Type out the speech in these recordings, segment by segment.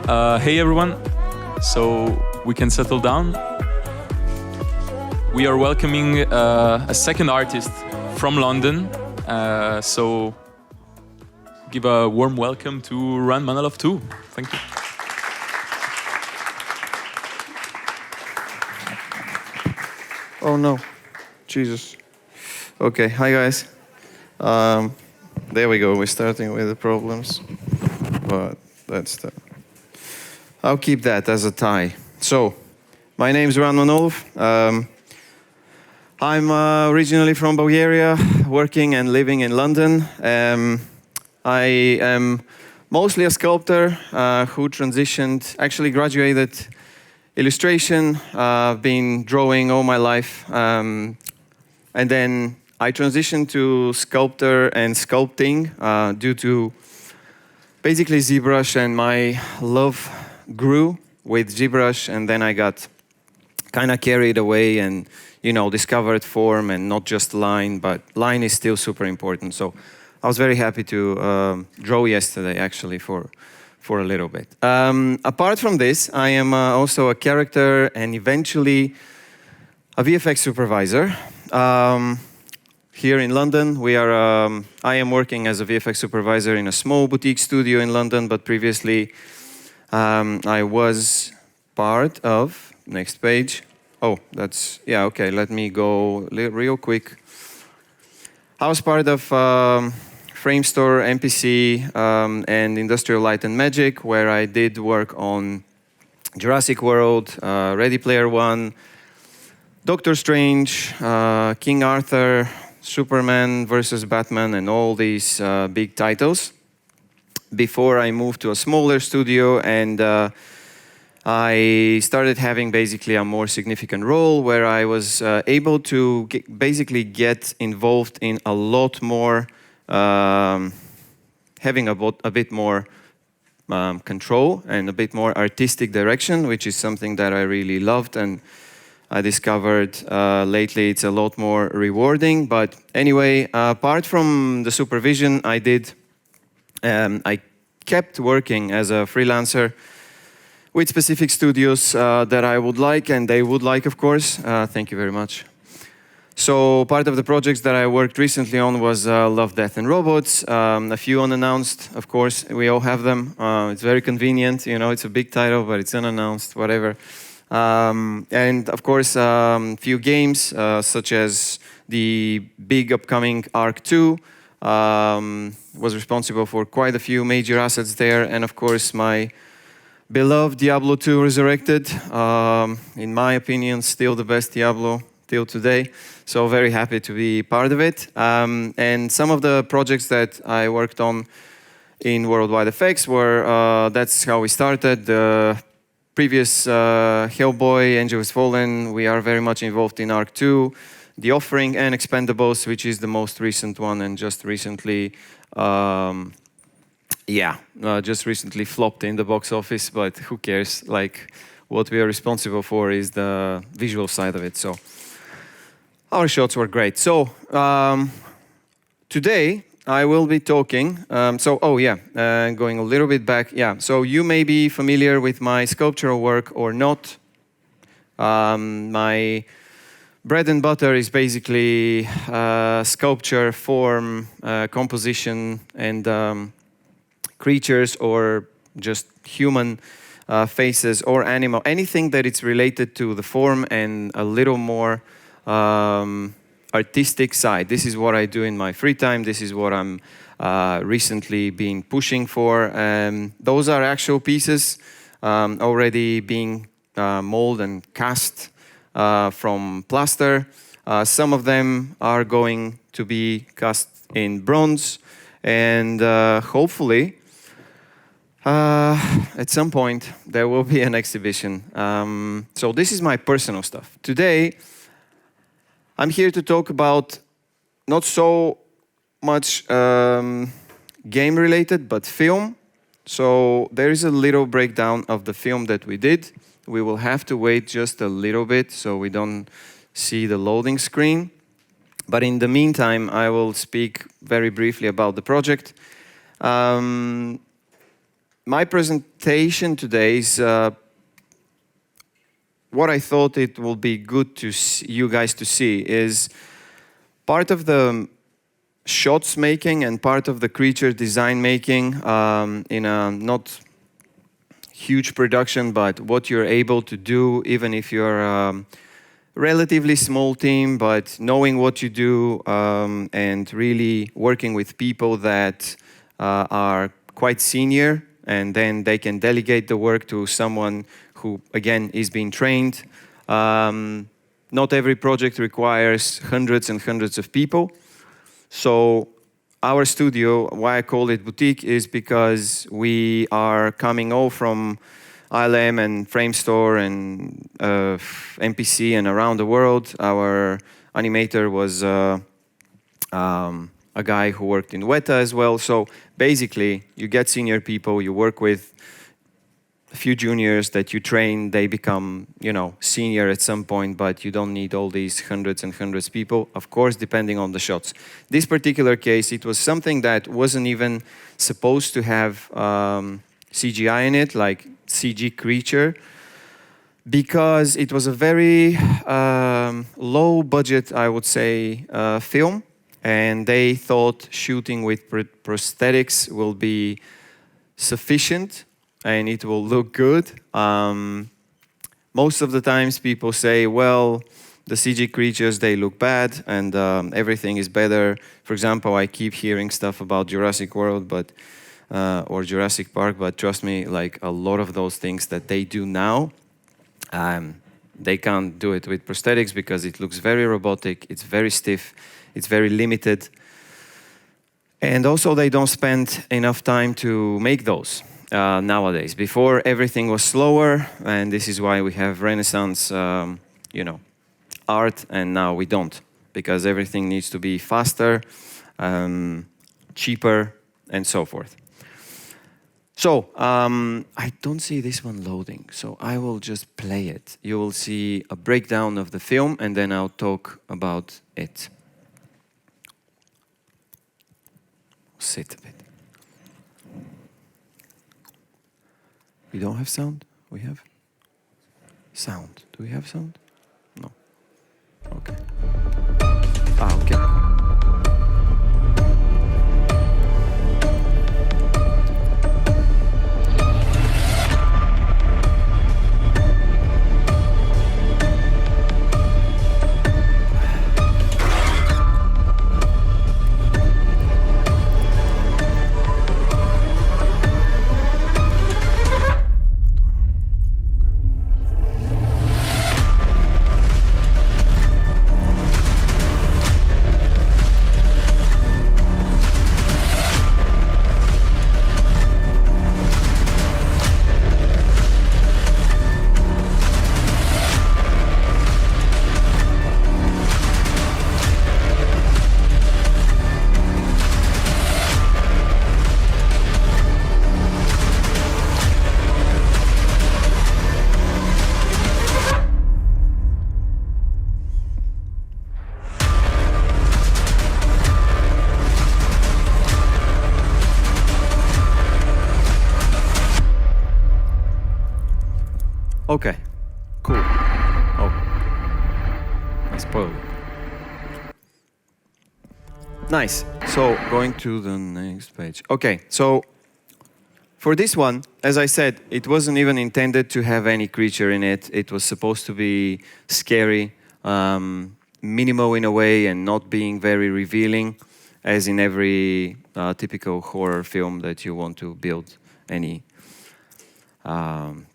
Hey everyone, so we can settle down. We are welcoming a second artist from London, so give a warm welcome to Manolov too. Thank you. Oh no, Jesus. Okay, hi guys. There we go, we're starting with the problems, but that's the... I'll keep that as a tie. So, my name is Manolov. I'm originally from Bulgaria, working and living in London. I am mostly a sculptor who transitioned, actually graduated illustration. I've been drawing all my life. And then I transitioned to sculptor and sculpting due to basically ZBrush, and my love grew with ZBrush, and then I got kind of carried away and, you know, discovered form and not just line, but line is still super important. So I was very happy to draw yesterday, actually, for a little bit. Apart from this, I am also a character and eventually a VFX supervisor. Here in London, I am working as a VFX supervisor in a small boutique studio in London, but previously I was part of, next page. Oh, that's, yeah, okay, let me go real quick. I was part of Framestore, MPC, and Industrial Light and Magic, where I did work on Jurassic World, Ready Player One, Doctor Strange, King Arthur, Superman versus Batman, and all these big titles. Before I moved to a smaller studio, and I started having basically a more significant role where I was able to basically get involved in a lot more, having a bit more control and a bit more artistic direction, which is something that I really loved, and I discovered lately it's a lot more rewarding. But anyway, apart from the supervision I kept working as a freelancer with specific studios that I would like, and they would like, of course. Thank you very much. So part of the projects that I worked recently on was Love, Death and Robots. A few unannounced, of course, we all have them. It's very convenient, you know, it's a big title, but it's unannounced, whatever. And of course, few games, such as the big upcoming Arc 2, was responsible for quite a few major assets there, and of course my beloved Diablo 2 Resurrected, in my opinion still the best Diablo till today, so very happy to be part of it. And some of the projects that I worked on in Worldwide Effects were, that's how we started. The previous Hellboy, Angel Has Fallen, we are very much involved in Arc 2, The Offering, and Expendables, which is the most recent one, and just recently, just recently flopped in the box office, but who cares? Like, what we are responsible for is the visual side of it, so our shots were great. So, today I will be talking, going a little bit back, so you may be familiar with my sculptural work or not. My bread and butter is basically sculpture, form, composition, and creatures or just human faces or animal. Anything that it's related to the form and a little more artistic side. This is what I do in my free time. This is what I'm recently been pushing for. Those are actual pieces already being molded and cast from plaster. Some of them are going to be cast in bronze, and hopefully at some point there will be an exhibition. So this is my personal stuff. Today I'm here to talk about not so much game related, but film. So there is a little breakdown of the film that we did. We will have to wait just a little bit so we don't see the loading screen. But in the meantime, I will speak very briefly about the project. my presentation today is what I thought it will be good to you guys to see is part of the shots making and part of the creature design making in a not huge production, but what you're able to do even if you're a relatively small team, but knowing what you do and really working with people that are quite senior, and then they can delegate the work to someone who, again, is being trained. Not every project requires hundreds and hundreds of people. So our studio, why I call it boutique, is because we are coming all from ILM and Framestore and MPC and around the world. Our animator was a guy who worked in Weta as well. So basically, you get senior people, you work with a few juniors that you train, they become, you know, senior at some point, but you don't need all these hundreds and hundreds of people, of course, depending on the shots. This particular case, it was something that wasn't even supposed to have CGI in it, like CG creature, because it was a very low budget, I would say, film. And they thought shooting with prosthetics will be sufficient and it will look good. Most of the times people say, well, the CG creatures, they look bad and everything is better. For example, I keep hearing stuff about Jurassic World or Jurassic Park, but trust me, like a lot of those things that they do now, they can't do it with prosthetics because it looks very robotic, it's very stiff, it's very limited. And also they don't spend enough time to make those nowadays. Before everything was slower, and this is why we have Renaissance, art, and now we don't, because everything needs to be faster, cheaper, and so forth. So, I don't see this one loading, so I will just play it. You will see a breakdown of the film, and then I'll talk about it. Sit a bit. We don't have sound? We have? Sound. Do we have sound? No. Okay. Okay. Okay, cool. Oh, I spoiled it. Nice. So, going to the next page. Okay, so for this one, as I said, it wasn't even intended to have any creature in it. It was supposed to be scary, minimal in a way, and not being very revealing, as in every typical horror film that you want to build any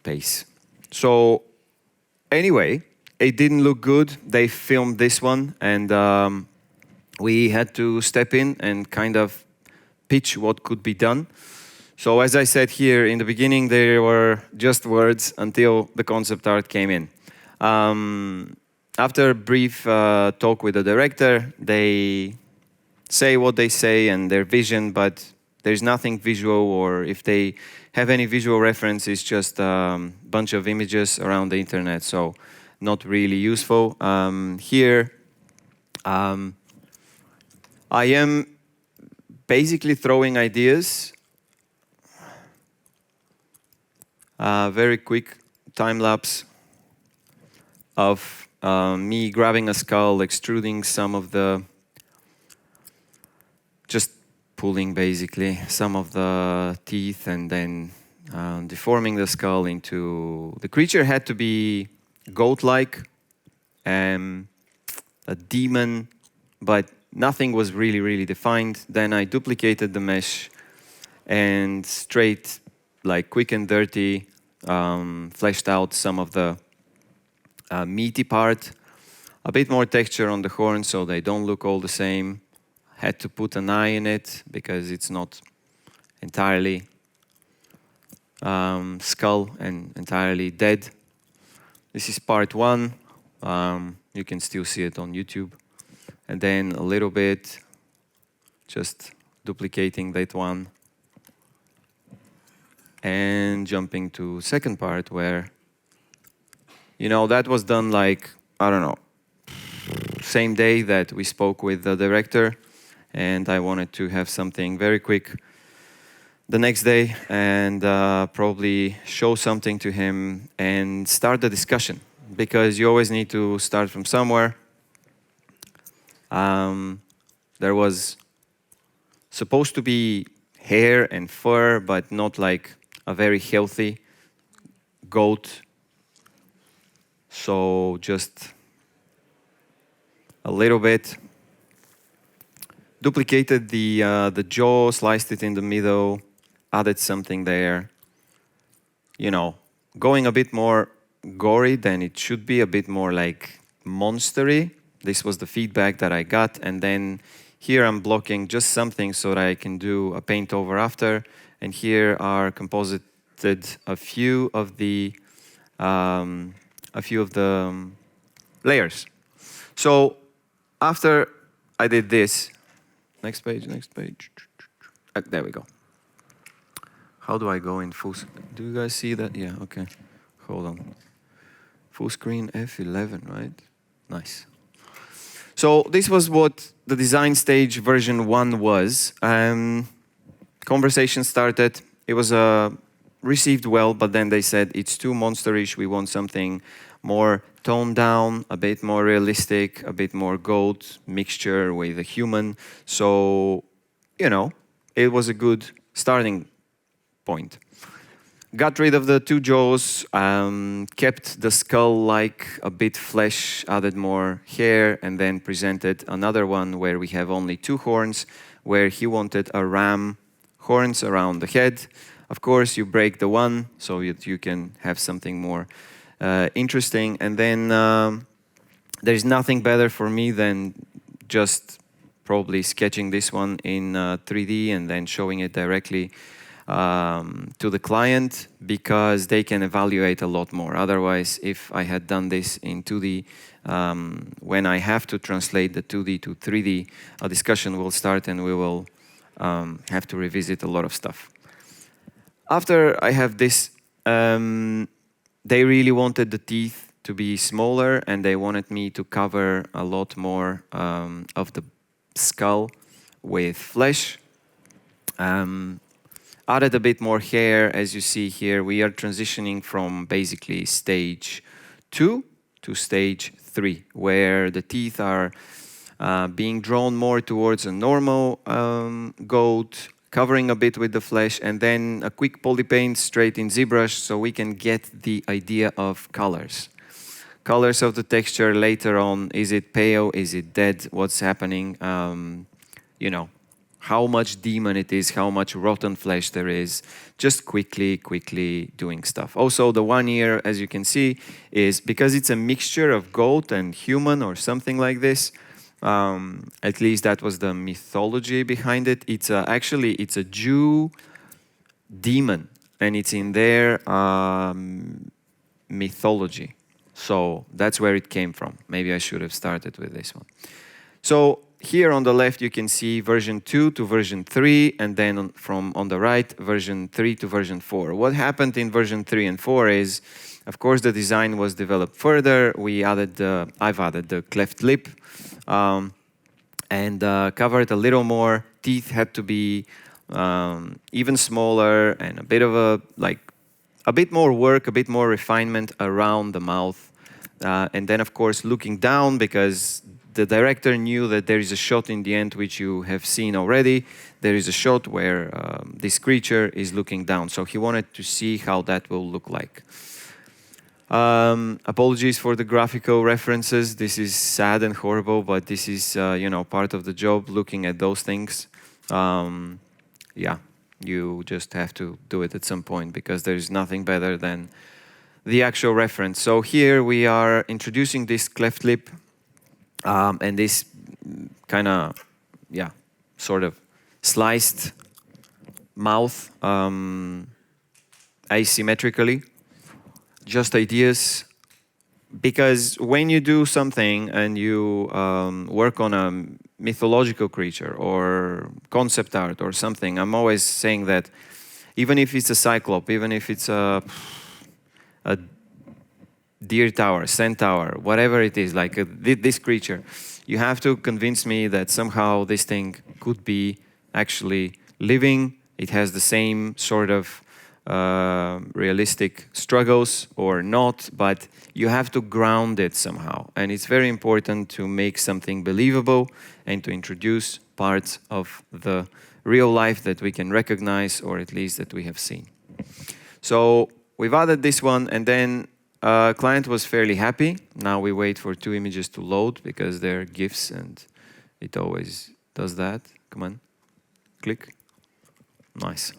pace. So anyway, it didn't look good. They filmed this one, and we had to step in and kind of pitch what could be done. So as I said here in the beginning, there were just words until the concept art came in. After a brief talk with the director, they say what they say and their vision, but there's nothing visual, or if they have any visual reference, it's just a bunch of images around the internet, so not really useful. Here, I am basically throwing ideas. Very quick time lapse of me grabbing a skull, extruding some of the, just pulling basically some of the teeth, and then deforming the skull into, the creature had to be goat-like, a demon, but nothing was really defined. Then I duplicated the mesh and straight, like quick and dirty, fleshed out some of the meaty part, a bit more texture on the horn so they don't look all the same. Had to put an eye in it because it's not entirely skull and entirely dead. This is part one. You can still see it on YouTube. And then a little bit, just duplicating that one. And jumping to second part where, you know, that was done like, I don't know, same day that we spoke with the director. And I wanted to have something very quick the next day and probably show something to him and start the discussion, because you always need to start from somewhere. There was supposed to be hair and fur, but not like a very healthy goat. So just a little bit. Duplicated the jaw, sliced it in the middle, added something there. You know, going a bit more gory than it should be, a bit more like monstery. This was the feedback that I got. And then here I'm blocking just something so that I can do a paint over after. And here are composited a few of the layers. So after I did this, next page. There we go. How do I go in full? Do you guys see that? Yeah, okay. Hold on. Full screen F11, right? Nice. So this was what the design stage version 1 was. Conversation started. It was received well, but then they said it's too monsterish. We want something more toned down, a bit more realistic, a bit more goat mixture with a human. So, you know, it was a good starting point. Got rid of the 2 jaws, kept the skull like a bit flesh, added more hair, and then presented another one where we have only 2 horns, where he wanted a ram horns around the head. Of course, you break the one so that you can have something more interesting. And then there's nothing better for me than just probably sketching this one in 3D and then showing it directly to the client, because they can evaluate a lot more. Otherwise, if I had done this in 2D, when I have to translate the 2D to 3D, a discussion will start and we will have to revisit a lot of stuff. After I have this, they really wanted the teeth to be smaller, and they wanted me to cover a lot more of the skull with flesh. Added a bit more hair. As you see here, we are transitioning from basically stage 2 to stage 3, where the teeth are being drawn more towards a normal goat, covering a bit with the flesh, and then a quick poly paint straight in ZBrush so we can get the idea of colors. Colors of the texture later on. Is it pale? Is it dead? What's happening? You know, how much demon it is, how much rotten flesh there is. Just quickly doing stuff. Also, the 1 ear, as you can see, is because it's a mixture of goat and human or something like this. At least that was the mythology behind it. It's actually a Jew demon, and it's in their mythology. So that's where it came from. Maybe I should have started with this one. So here on the left you can see version 2 to version 3, and then from on the right version 3 to version 4. What happened in version 3 and 4 is, of course, the design was developed further. I've added the cleft lip. And covered a little more. Teeth had to be even smaller and a a bit more work, a bit more refinement around the mouth. And then, of course, looking down, because the director knew that there is a shot in the end which you have seen already. There is a shot where this creature is looking down. So he wanted to see how that will look like. Apologies for the graphical references. This is sad and horrible, but this is part of the job, looking at those things. Yeah, you just have to do it at some point, because there is nothing better than the actual reference. So here we are introducing this cleft lip and this kind of, sort of sliced mouth asymmetrically. Just ideas, because when you do something and you work on a mythological creature or concept art or something, I'm always saying that even if it's a cyclope, even if it's a deer tower, centaur, whatever it is, like this creature, you have to convince me that somehow this thing could be actually living. It has the same sort of realistic struggles or not, but you have to ground it somehow. And it's very important to make something believable and to introduce parts of the real life that we can recognize, or at least that we have seen. So we've added this one, and then client was fairly happy. Now we wait for 2 images to load, because they're GIFs and it always does that. Come on, click. Nice.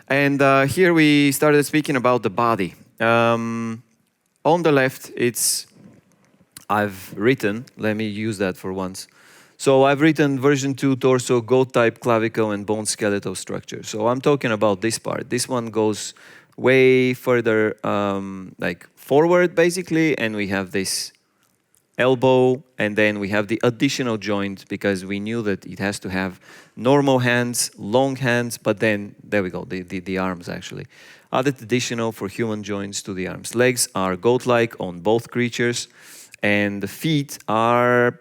And here we started speaking about the body. On the left, I've written, let me use that for once. So I've written version 2 torso, goat type, clavicle, and bone skeletal structure. So I'm talking about this part. This one goes way further, like forward basically, and we have this elbow, and then we have the additional joint, because we knew that it has to have normal hands, long hands, but then, there we go, the arms actually. Added additional for human joints to the arms. Legs are goat-like on both creatures, and the feet are,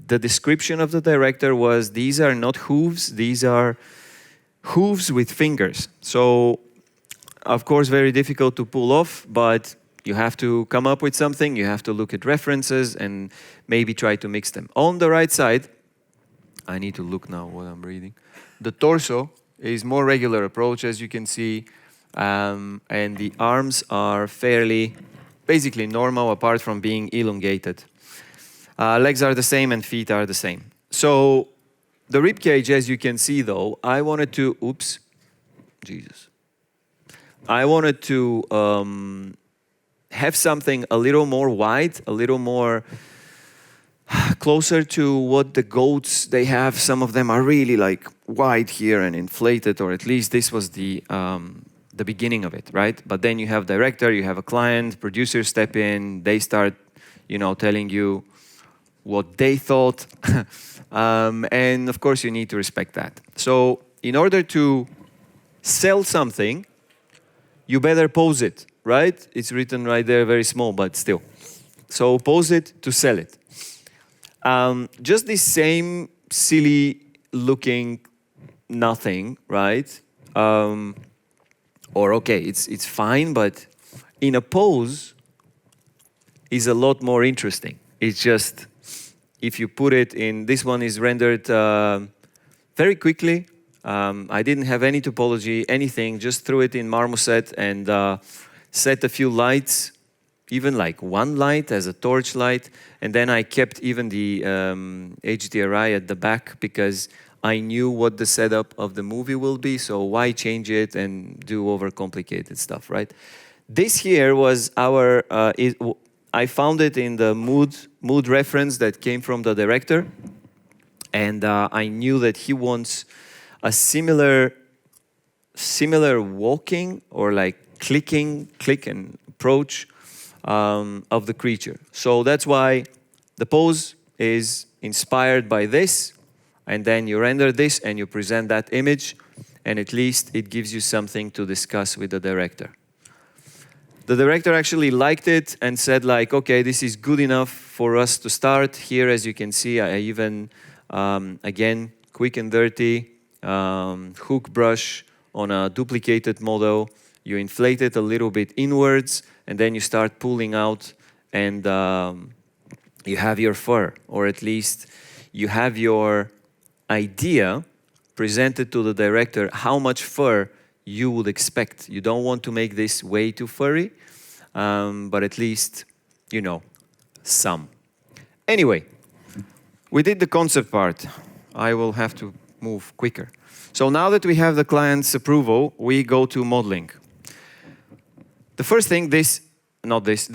the description of the director was, these are not hooves, these are hooves with fingers. So, of course, very difficult to pull off, but you have to come up with something, you have to look at references and maybe try to mix them. On the right side, I need to look now what I'm reading. The torso is more regular approach, as you can see, and the arms are fairly, basically normal, apart from being elongated. Legs are the same and feet are the same. So the rib cage, as you can see though, I wanted to, I wanted to have something a little more wide, a little more closer to what the goats they have. Some of them are really like wide here and inflated, or at least this was the beginning of it, right? But then you have director, you have a client, producer step in, they start, telling you what they thought, and of course you need to respect that. So in order to sell something, you better pose it, right? It's written right there, very small, but still. So pose it to sell it. Just this same silly looking nothing, right? Or okay, it's fine, but in a pose is a lot more interesting. It's just, if you put it in, this one is rendered very quickly. I didn't have any topology, anything, just threw it in Marmoset and set a few lights, even like one light as a torch light, and then I kept even the HDRI at the back, because I knew what the setup of the movie will be, so why change it and do overcomplicated stuff, right? This here was our, I found it in the mood reference that came from the director, and I knew that he wants a similar walking or like click and approach of the creature. So that's why the pose is inspired by this, and then you render this and you present that image, and at least it gives you something to discuss with the director. The director actually liked it and said like, okay, this is good enough for us to start. Here, as you can see, I even, again, quick and dirty, hook brush on a duplicated model. you inflate it a little bit inwards, and then you start pulling out, and you have your fur, or at least you have your idea presented to the director how much fur you would expect. You don't want to make this way too furry, but at least, you know, some. Anyway, we did the concept part. I will have to move quicker. So now that we have the client's approval, we go to modeling. The first thing, not this,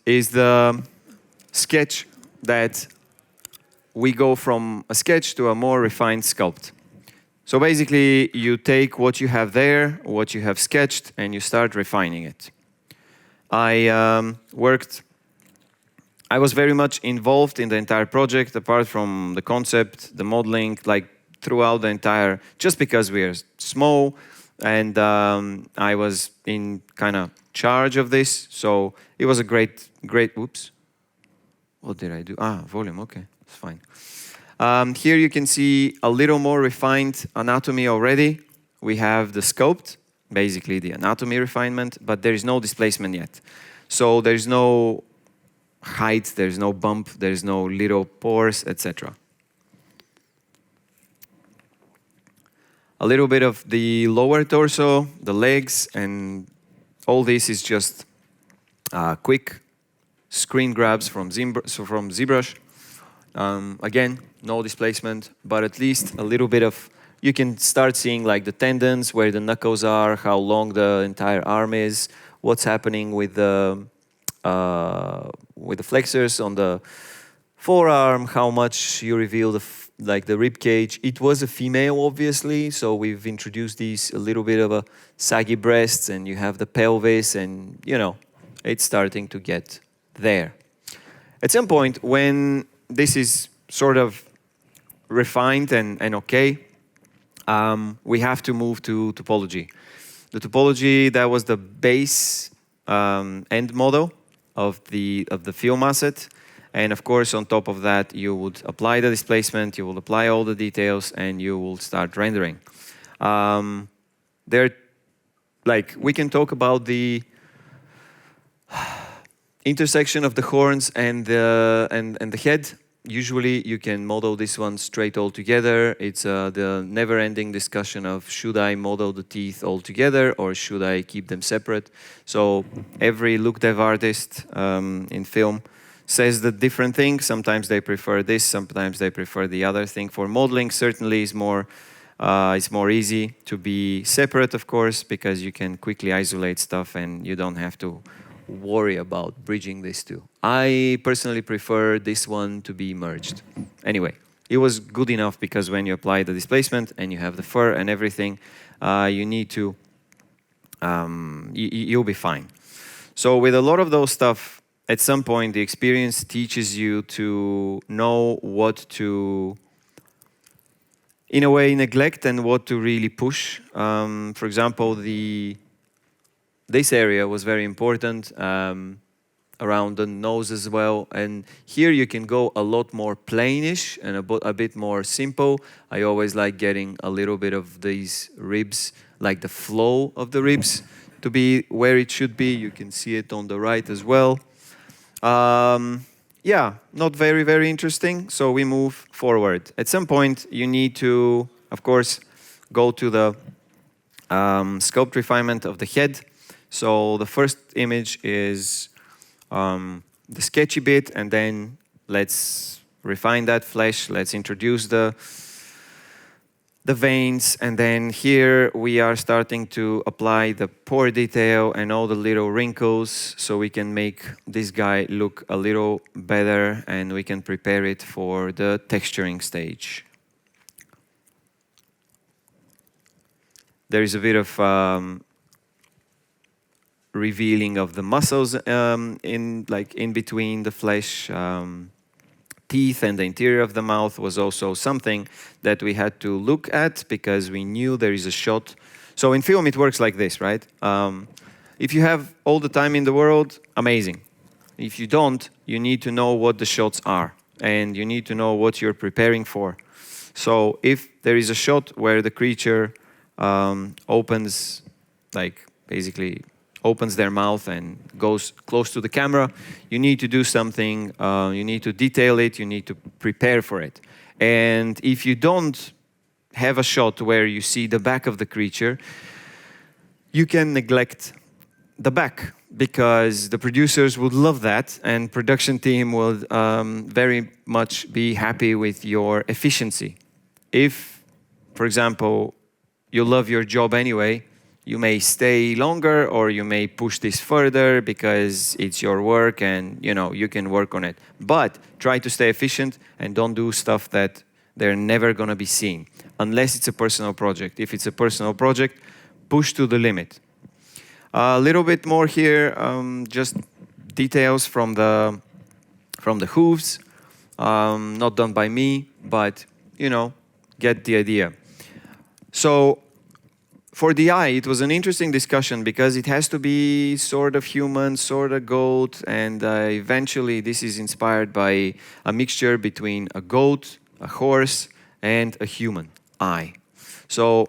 is the sketch that we go from a sketch to a more refined sculpt. So basically, you take what you have there, what you have sketched, and you start refining it. I was very much involved in the entire project, apart from the concept, the modeling, like throughout the entire, just because we are small, and I was in kind of charge of this, so it was a great, oops. What did I do? Volume, okay, it's fine. Here you can see a little more refined anatomy already. We have the sculpt, basically the anatomy refinement, but there is no displacement yet. So there's no height, there's no bump, there's no little pores, etc. A little bit of the lower torso, the legs, and all this is just quick screen grabs from ZBrush. Again, no displacement, but at least a little bit of, you can start seeing like the tendons, where the knuckles are, how long the entire arm is, what's happening with the flexors on the forearm, how much you reveal the rib cage. It was a female, obviously, so we've introduced these a little bit of a saggy breasts, and you have the pelvis, and you know, it's starting to get there. At some point, when this is sort of refined and okay, we have to move to topology. The topology, that was the base end model of the film asset. And of course, on top of that, you would apply the displacement, you will apply all the details, and you will start rendering. We can talk about the intersection of the horns and the head. Usually, you can model this one straight all together. It's the never-ending discussion of, should I model the teeth all together, or should I keep them separate? So every look dev artist in film says the different thing. Sometimes they prefer this, sometimes they prefer the other thing. For modeling, certainly it's more easy to be separate, of course, because you can quickly isolate stuff and you don't have to worry about bridging these two. I personally prefer this one to be merged. Anyway, it was good enough because when you apply the displacement and you have the fur and everything, you need to, you'll be fine. So with a lot of those stuff, at some point, the experience teaches you to know what to, in a way, neglect and what to really push. For example, this area was very important, around the nose as well. And here you can go a lot more plainish and a bit more simple. I always like getting a little bit of these ribs, like the flow of the ribs, to be where it should be. You can see it on the right as well. Yeah, not very, very interesting. So we move forward. At some point, you need to, of course, go to the sculpt refinement of the head. So the first image is the sketchy bit, and then let's refine that flesh. Let's introduce the veins, and then here we are starting to apply the pore detail and all the little wrinkles, so we can make this guy look a little better, and we can prepare it for the texturing stage. There is a bit of revealing of the muscles in between the flesh. Teeth and the interior of the mouth was also something that we had to look at because we knew there is a shot. So in film, it works like this, right? If you have all the time in the world, amazing. If you don't, you need to know what the shots are, and you need to know what you're preparing for. So if there is a shot where the creature opens like basically opens their mouth and goes close to the camera, you need to do something, you need to detail it, you need to prepare for it. And if you don't have a shot where you see the back of the creature, you can neglect the back, because the producers would love that, and production team would very much be happy with your efficiency. If, for example, you love your job anyway, you may stay longer or you may push this further because it's your work and you can work on it. But try to stay efficient and don't do stuff that they're never going to be seen, unless it's a personal project. If it's a personal project, push to the limit. A little bit more here, just details from the hooves, not done by me, but get the idea. So for the eye, it was an interesting discussion because it has to be sort of human, sort of goat, and eventually this is inspired by a mixture between a goat, a horse, and a human eye. So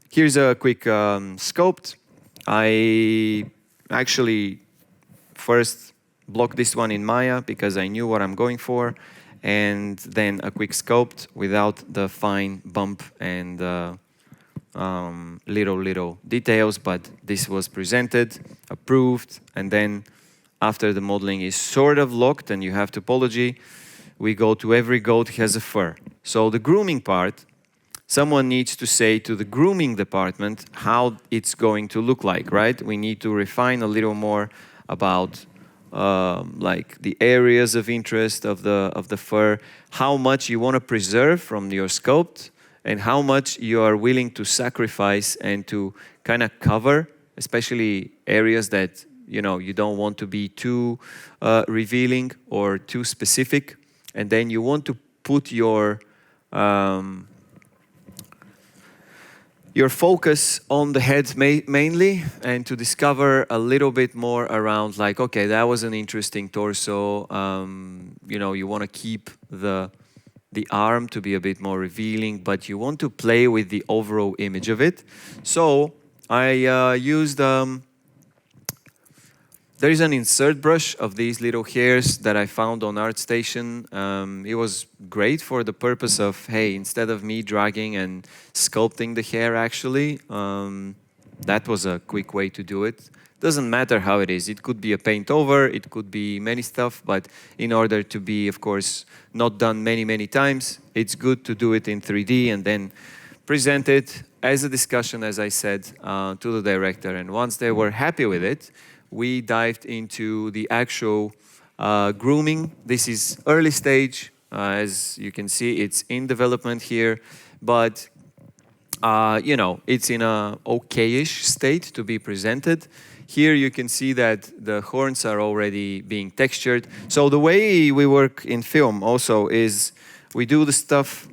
here's a quick sculpt. I actually first blocked this one in Maya because I knew what I'm going for, and then a quick sculpt without the fine bump and little details, but this was presented, approved, and then after the modeling is sort of locked and you have topology, we go to every goat has a fur. So the grooming part, someone needs to say to the grooming department how it's going to look like, right? We need to refine a little more about like the areas of interest of the fur, how much you want to preserve from your sculpt, and how much you are willing to sacrifice and to kind of cover, especially areas that you don't want to be too revealing or too specific. And then you want to put your focus on the head mainly, and to discover a little bit more around, like, okay, that was an interesting torso. You want to keep the arm to be a bit more revealing, but you want to play with the overall image of it. So I used, there is an insert brush of these little hairs that I found on ArtStation. It was great for the purpose of, hey, instead of me dragging and sculpting the hair actually, that was a quick way to do it. Doesn't matter how it is. It could be a paint over, it could be many stuff, but in order to be, of course, not done many times, it's good to do it in 3D and then present it as a discussion, as I said, to the director. And once they were happy with it, we dived into the actual grooming. This is early stage. As you can see, it's in development here, but it's in a okay-ish state to be presented. Here you can see that the horns are already being textured. So the way we work in film also is we do the stuff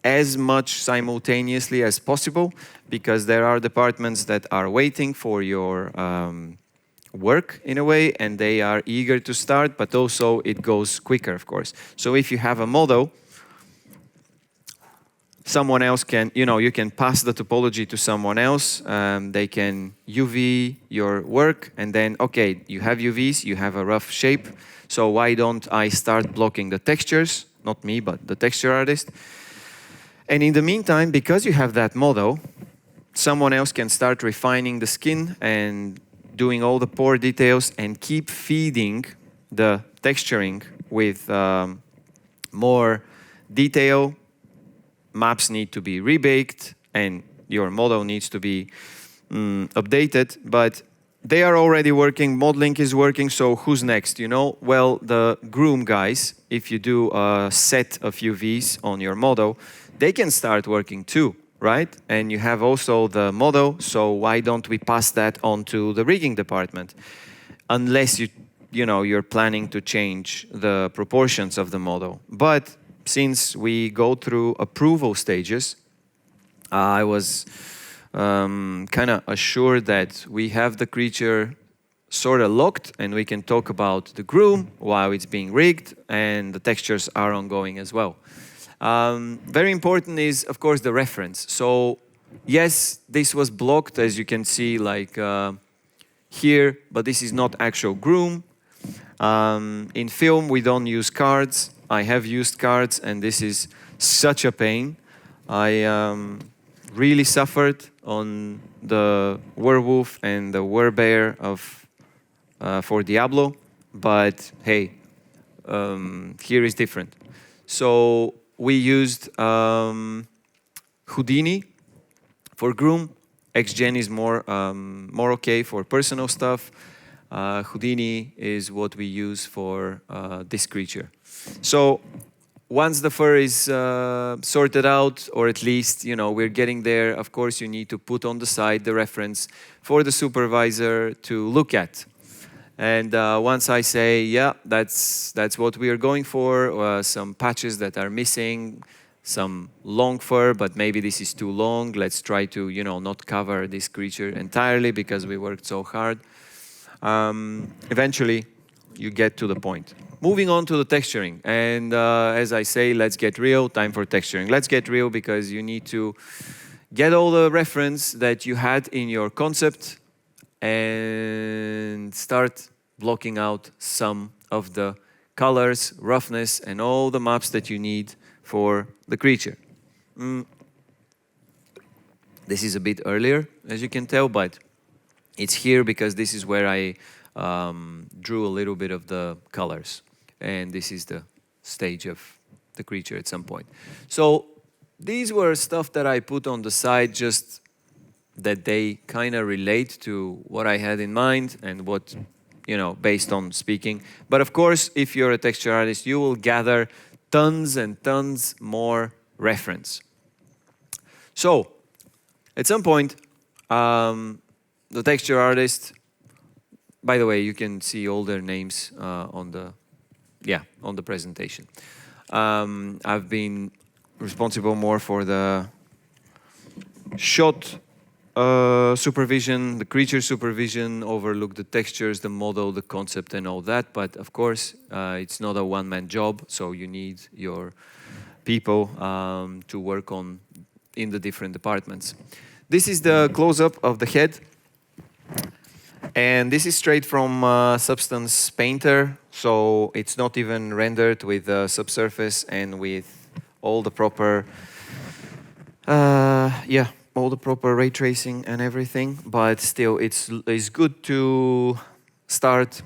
as much simultaneously as possible, because there are departments that are waiting for your work in a way, and they are eager to start, but also it goes quicker, of course. So if you have a model, someone else can, you can pass the topology to someone else. They can UV your work, and then, okay, you have UVs, you have a rough shape. So why don't I start blocking the textures? Not me, but the texture artist. And in the meantime, because you have that model, someone else can start refining the skin and doing all the pore details and keep feeding the texturing with more detail. Maps need to be rebaked and your model needs to be updated, but they are already working, modeling is working, so who's next, Well, the groom guys, if you do a set of UVs on your model, they can start working too, right? And you have also the model, so why don't we pass that on to the rigging department? Unless you're planning to change the proportions of the model. But since we go through approval stages, I was kind of assured that we have the creature sort of locked and we can talk about the groom while it's being rigged, and the textures are ongoing as well. Very important is, of course, the reference. So Yes, this was blocked, as you can see, like here, but this is not actual groom. In film, we don't use cards. I have used cards, and this is such a pain. I really suffered on the werewolf and the werebear of for Diablo, but hey, here is different. So we used Houdini for groom. XGen is more okay for personal stuff. Houdini is what we use for this creature. So once the fur is sorted out, or at least we're getting there, of course you need to put on the side the reference for the supervisor to look at. And once I say, yeah, that's what we are going for, some patches that are missing, some long fur, but maybe this is too long. Let's try to, not cover this creature entirely because we worked so hard. Eventually, you get to the point. Moving on to the texturing. And as I say, let's get real, time for texturing. Let's get real because you need to get all the reference that you had in your concept and start blocking out some of the colors, roughness, and all the maps that you need for the creature. This is a bit earlier, as you can tell, but it's here because this is where I drew a little bit of the colors. And this is the stage of the creature at some point. So these were stuff that I put on the side just that they kind of relate to what I had in mind and what, based on speaking. But of course, if you're a texture artist, you will gather tons and tons more reference. So, at some point, the texture artist, by the way, you can see all their names on the presentation. I've been responsible more for the shot supervision, the creature supervision, overlook the textures, the model, the concept, and all that. But of course, it's not a one-man job, so you need your people to work on in the different departments. This is the close-up of the head. And this is straight from Substance Painter, so it's not even rendered with subsurface and with all the proper all the proper ray tracing and everything, but still it's good to start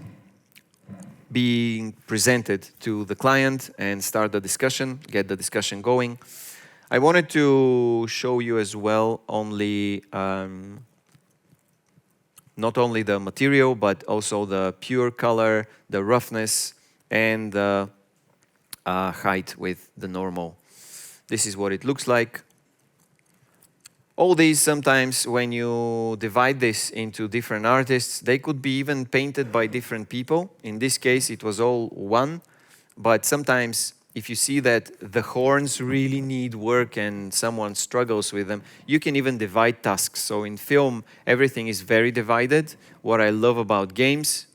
being presented to the client and start the discussion, get the discussion going. I wanted to show you as well only not only the material, but also the pure color, the roughness, and the height with the normal. This is what it looks like. All these, sometimes when you divide this into different artists, they could be even painted by different people. In this case, it was all one. But sometimes, if you see that the horns really need work and someone struggles with them, you can even divide tasks. So in film, everything is very divided. What I love about games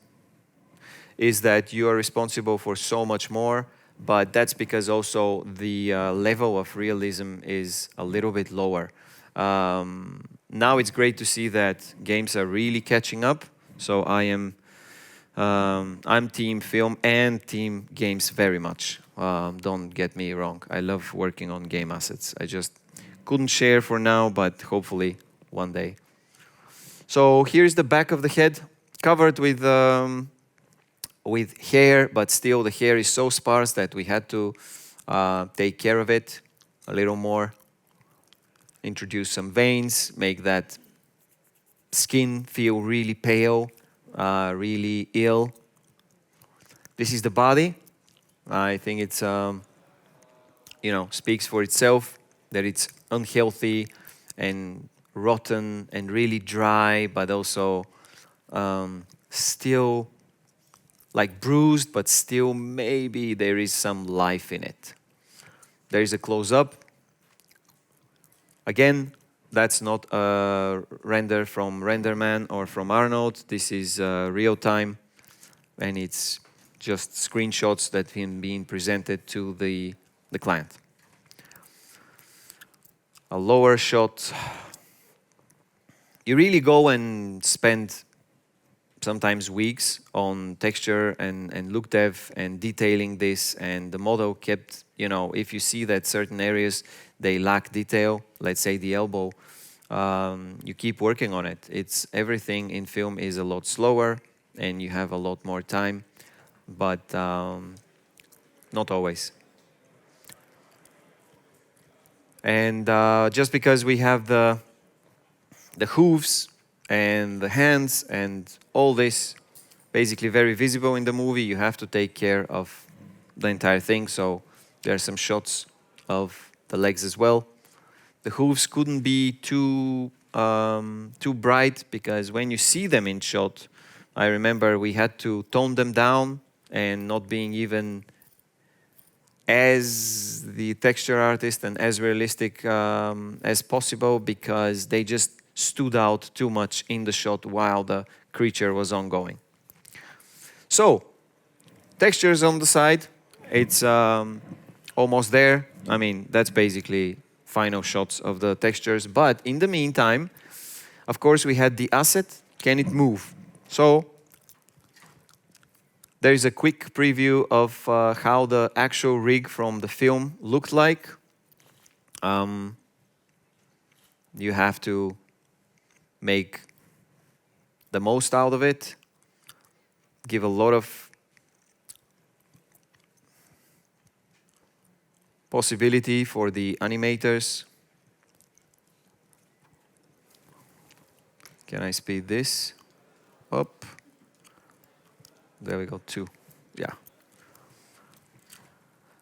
is that you are responsible for so much more, but that's because also the level of realism is a little bit lower. Now it's great to see that games are really catching up. So I'm team film and team games very much. Don't get me wrong. I love working on game assets. I just couldn't share for now, but hopefully one day. So here's the back of the head, covered with hair, but still the hair is so sparse that we had to take care of it a little more. Introduce some veins, make that skin feel really pale, really ill. This is the body. I think it's, speaks for itself, that it's unhealthy and rotten and really dry, but also still like bruised, but still maybe there is some life in it. There is a close-up. Again, that's not a render from RenderMan or from Arnold. This is real time, and it's just screenshots that have been presented to the client. A lower shot, you really go and spend sometimes weeks on texture and look dev and detailing this, and the model kept, if you see that certain areas they lack detail, let's say the elbow, you keep working on it. It's everything in film is a lot slower and you have a lot more time, but not always. And just because we have the hooves and the hands and all this basically very visible in the movie, you have to take care of the entire thing. So there are some shots of the legs as well. The hooves couldn't be too bright, because when you see them in shot, I remember we had to tone them down and not being even as the texture artist and as realistic as possible, because they just stood out too much in the shot while the creature was ongoing. So, textures on the side, it's almost there. I mean, that's basically final shots of the textures. But in the meantime, of course, we had the asset. Can it move? So there is a quick preview of how the actual rig from the film looked like. You have to make the most out of it, give a lot of possibility for the animators. Can I speed this up? There we go, 2. Yeah.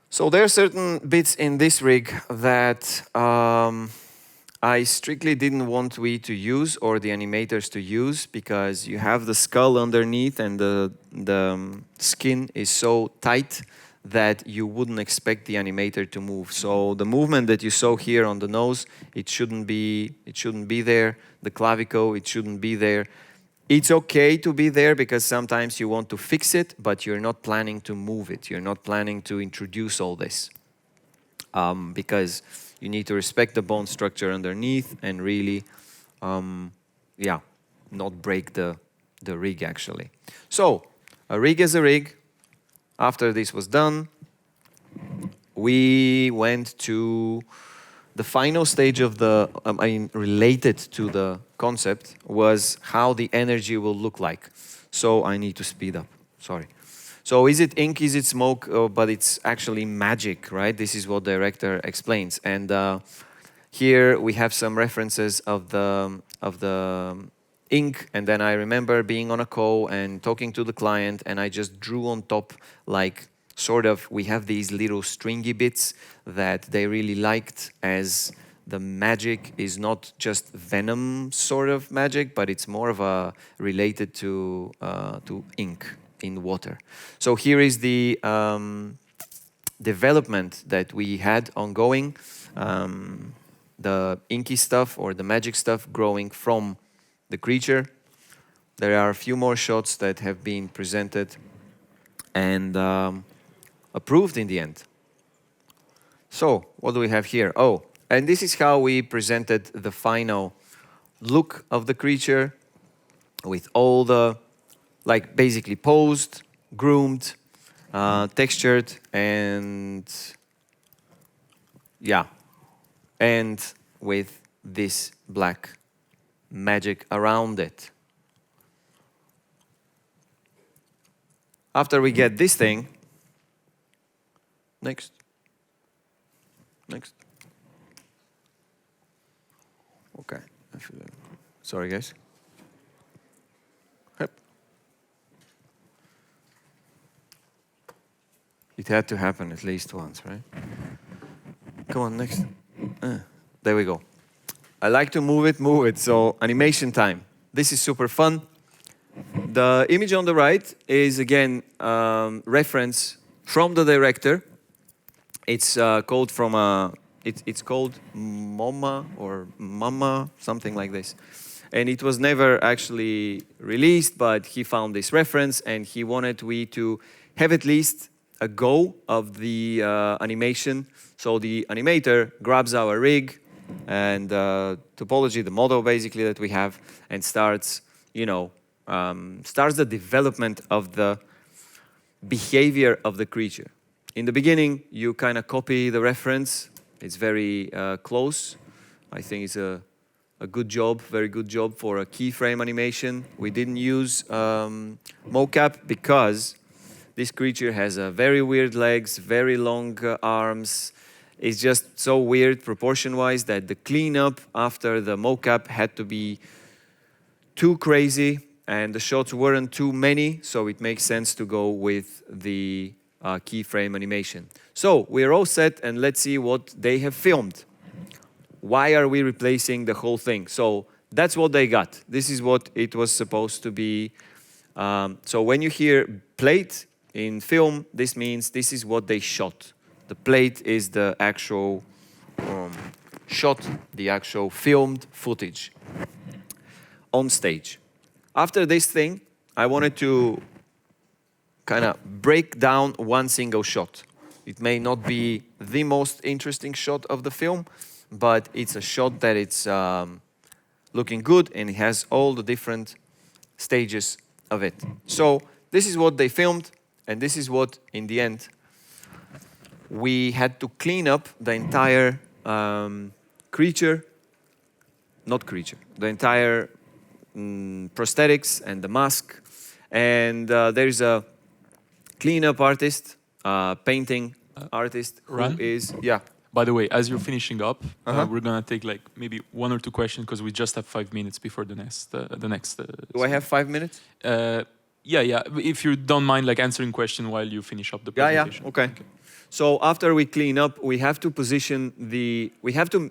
So there are certain bits in this rig that I strictly didn't want we to use, or the animators to use, because you have the skull underneath and the skin is so tight that you wouldn't expect the animator to move. So the movement that you saw here on the nose, it shouldn't be there. The clavicle, it shouldn't be there. It's okay to be there because sometimes you want to fix it, but you're not planning to move it. You're not planning to introduce all this, because you need to respect the bone structure underneath and really, not break the rig actually. So a rig is a rig. After this was done, we went to the final stage of the, related to the concept, was how the energy will look like. So I need to speed up, sorry. So is it ink, is it smoke, but it's actually magic, right? This is what the director explains. And here we have some references of the ink, and then I remember being on a call and talking to the client, and I just drew on top, like, sort of, we have these little stringy bits that they really liked, as the magic is not just venom sort of magic, but it's more of a related to ink in water. So here is the development that we had ongoing, the inky stuff or the magic stuff growing from the creature. There are a few more shots that have been presented and approved in the end. So what do we have here? Oh, and this is how we presented the final look of the creature, with all the, like, basically posed, groomed, textured, and yeah, and with this black magic around it. After we get this thing, next. Okay, sorry guys. Yep. It had to happen at least once, right? Come on, next. There we go. I like to move it. So animation time. This is super fun. The image on the right is again reference from the director. It's called from a. It's called MoMA or Mama, something like this, and it was never actually released. But he found this reference, and he wanted we to have at least a go of the animation. So the animator grabs our rig, and topology, the model basically that we have, and starts, starts the development of the behavior of the creature. In the beginning, you kind of copy the reference. It's very close. I think it's a good job, very good job for a keyframe animation. We didn't use mocap because this creature has very weird legs, very long arms. It's just so weird proportion-wise that the cleanup after the mocap had to be too crazy and the shots weren't too many, so it makes sense to go with the keyframe animation. So we're all set, and let's see what they have filmed. Why are we replacing the whole thing? So that's what they got. This is what it was supposed to be. So when you hear plate in film, this means this is what they shot. The plate is the actual shot, the actual filmed footage on stage. After this thing, I wanted to kind of break down one single shot. It may not be the most interesting shot of the film, but it's a shot that it's looking good and it has all the different stages of it. So this is what they filmed, and this is what, in the end, we had to clean up the entire the entire prosthetics and the mask. And there's a cleanup artist, painting artist who Ran? is, yeah. By the way, as you're finishing up, we're gonna take like maybe 1 or 2 questions because we just have 5 minutes before the next. Do I have 5 minutes? Yeah. If you don't mind, like answering question while you finish up the presentation. Yeah. Okay. So after we clean up, we have to position we have to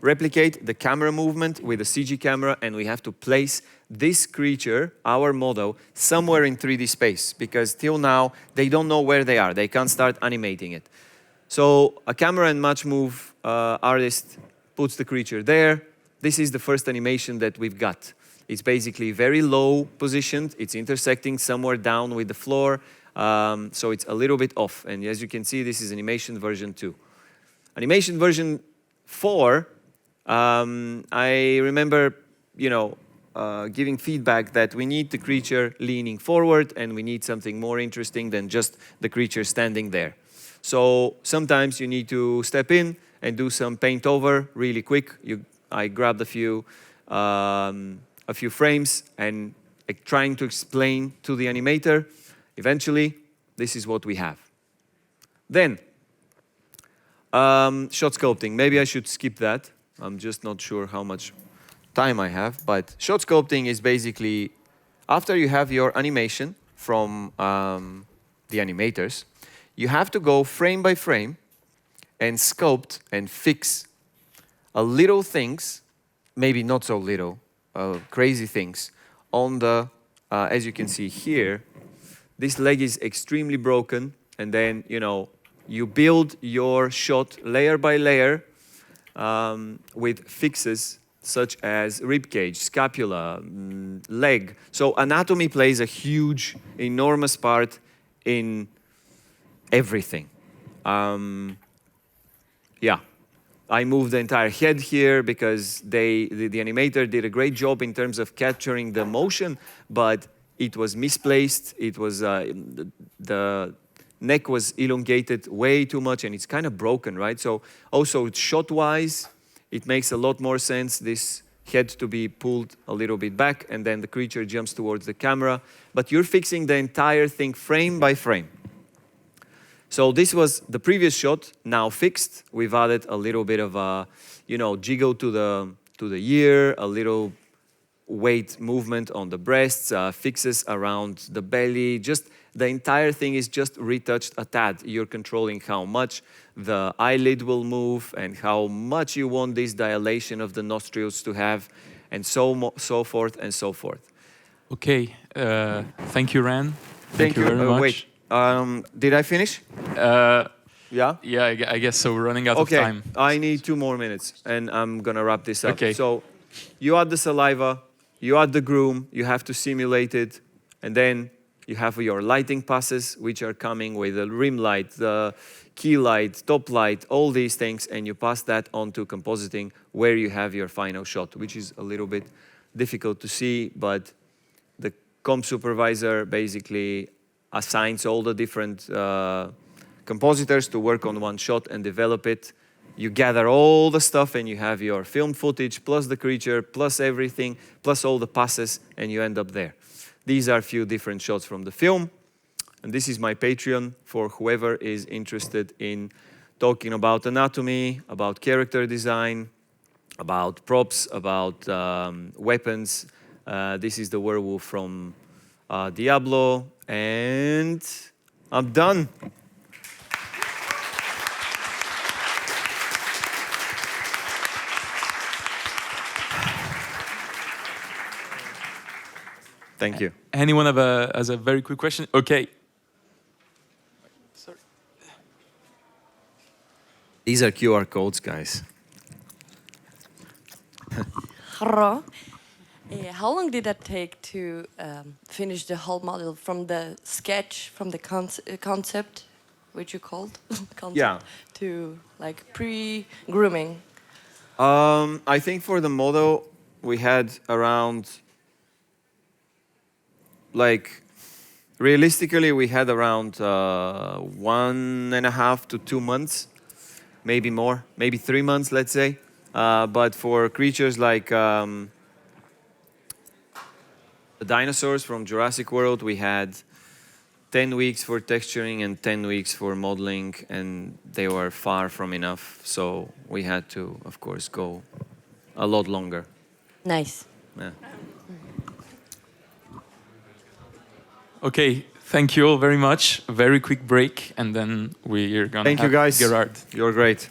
replicate the camera movement with a CG camera, and we have to place this creature, our model, somewhere in 3D space, because till now, they don't know where they are. They can't start animating it. So a camera and match move artist puts the creature there. This is the first animation that we've got. It's basically very low positioned. It's intersecting somewhere down with the floor. So it's a little bit off. And as you can see, this is animation version 2. Animation version 4, I remember, giving feedback that we need the creature leaning forward and we need something more interesting than just the creature standing there. So sometimes you need to step in and do some paint over really quick. I grabbed a few frames and trying to explain to the animator. Eventually, this is what we have. Then, shot sculpting. Maybe I should skip that. I'm just not sure how much time I have. But shot sculpting is basically, after you have your animation from the animators, you have to go frame by frame and sculpt and fix a little things, maybe not so little, crazy things, on the, as you can see here, this leg is extremely broken, and then, you build your shot layer by layer with fixes such as rib cage, scapula, leg. So anatomy plays a huge, enormous part in everything. Yeah. I moved the entire head here because the animator did a great job in terms of capturing the motion, but it was misplaced. It was the neck was elongated way too much, and it's kind of broken, right? So also shot-wise, it makes a lot more sense this head to be pulled a little bit back, and then the creature jumps towards the camera. But you're fixing the entire thing frame by frame. So this was the previous shot, now fixed. We've added a little bit of a, jiggle to the ear, a little weight movement on the breasts, fixes around the belly. Just the entire thing is just retouched a tad. You're controlling how much the eyelid will move and how much you want this dilation of the nostrils to have, and so forth and so forth. Okay, thank you, Ran. Thank you very much. Wait, did I finish? Yeah? Yeah, I guess so. We're running out of time. I need 2 more minutes, and I'm gonna wrap this up. Okay. So you add the saliva, you add the groom, you have to simulate it, and then You have your lighting passes, which are coming with the rim light, the key light, top light, all these things, and you pass that on to compositing where you have your final shot, which is a little bit difficult to see, but the comp supervisor basically assigns all the different compositors to work on one shot and develop it. You gather all the stuff and you have your film footage plus the creature plus everything plus all the passes, and you end up there. These are a few different shots from the film, and this is my Patreon for whoever is interested in talking about anatomy, about character design, about props, about weapons. This is the werewolf from Diablo, and I'm done. Thank you. Anyone has a very quick question? Okay. Sorry. These are QR codes, guys. Hello. How long did that take to finish the whole model from the sketch, from the concept, which you called concept, Yeah. to like pre-grooming? I think for the model, we had around, like, realistically, we had around 1.5 to 2 months, maybe more, maybe 3 months, let's say. But for creatures like the dinosaurs from Jurassic World, we had 10 weeks for texturing and 10 weeks for modeling, and they were far from enough. So we had to, of course, go a lot longer. Nice. Yeah. Okay, thank you all very much. A very quick break, and then we're gonna Thank you, have guys. Gerard. You're great.